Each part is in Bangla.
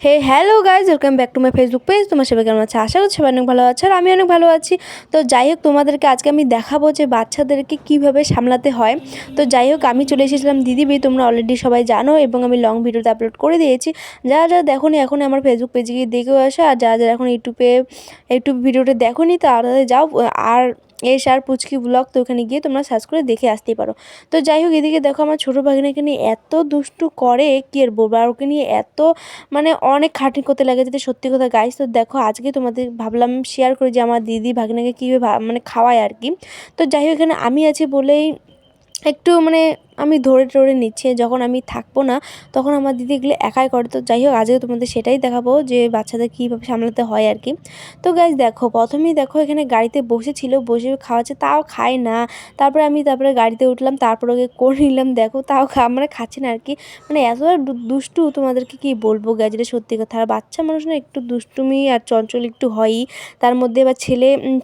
Hello guys, welcome back to my Facebook page. তোমার সবাই কেমন আছে? আশা করছি সবাই অনেক ভালো আছে, আর আমি অনেক ভালো আছি। তো যাই হোক, তোমাদেরকে আজকে আমি দেখাবো যে বাচ্চাদেরকে কীভাবে সামলাতে হয়। তো যাই হোক, আমি চলে এসেছিলাম দিদিবি, তোমরা অলরেডি সবাই জানো, এবং আমি লং ভিডিওতে আপলোড করে দিয়েছি। যারা যারা দেখো নি এখন আমার ফেসবুক পেজে গিয়ে দেখেও আসো, আর যারা যারা এখন ইউটিউব ভিডিওটা দেখো নি তারা যাও আর আর পুচকি ব্লগ, তো ওখানে গিয়ে তোমরা সার্চ করে দেখে আসতেই পারো। তো যাই হোক, এদিকে দেখো আমার ছোটো ভাগিনাকে নিয়ে এত দুষ্টু করে কি আর বলবো, আর ওকে নিয়ে এত অনেক খাটনি করতে লাগে, যেটা সত্যি কথা গাইস। তো দেখো, আজকে তোমাদের ভাবলাম শেয়ার করি যে আমার দিদি ভাগিনাকে কীভাবে খাওয়ায় আর কি। তো যাই হোক, এখানে আমি আছি বলেই একটু আমি ধরে নিচ্ছি। যখন আমি থাকবো না তখন আমার দিদি এগুলো একাই করে। তো যাই হোক, আজকে তোমাদের সেটাই দেখাবো যে বাচ্চাদের কীভাবে সামলাতে হয় আর কি। তো গাইজ দেখো, প্রথমেই দেখো এখানে গাড়িতে বসে খাওয়াচ্ছে, তাও খায় না। তারপরে গাড়িতে উঠলাম, তারপর ওকে করে নিলাম, দেখো তাও খাচ্ছে না আর কি। এতটা দুষ্টু, তোমাদেরকে কি বলবো গাইজ, এটা সত্যি কথা। আর বাচ্চা মানুষ না, একটু দুষ্টুমি আর চঞ্চল একটু হয়ই। তার মধ্যে এবার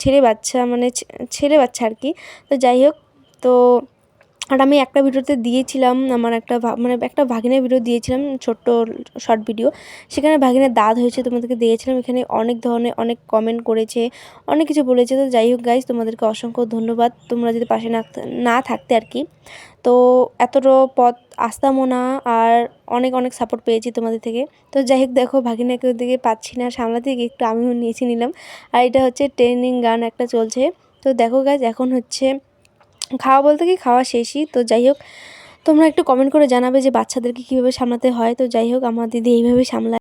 ছেলে বাচ্চা ছেলে বাচ্চা আর কি। তো যাই হোক, তো আর আমি একটা ভিডিওতে দিয়েছিলাম, আমার একটা ভাগিনের ভিডিও দিয়েছিলাম, ছোট্ট শর্ট ভিডিও। সেখানে ভাগিনের দাঁত হয়েছে, তোমাদেরকে দিয়েছিলাম। এখানে অনেক ধরনের অনেক কমেন্ট করেছে, অনেক কিছু বলেছে। তো যাই হোক গাইজ, তোমাদেরকে অসংখ্য ধন্যবাদ, তোমরা যদি পাশে না থাকতে আর কি। তো এতটা পথ আসতামও না, আর অনেক অনেক সাপোর্ট পেয়েছি তোমাদের থেকে। তো যাই হোক, দেখো ভাগিনাকে ওদিকে পাচ্ছি না সামলাতে, একটু আমিও নিলাম। আর এটা হচ্ছে ট্রেনিং গান একটা চলছে। তো দেখো গাইজ, এখন হচ্ছে খাওয়া বলতে কি খাওয়া শেষই। তো যাই হোক, তোমরা একটু কমেন্ট করে জানাবে যে বাচ্চাদেরকে কীভাবে সামলাতে হয়। তো যাই হোক, আমার দিদি এইভাবে সামলায়।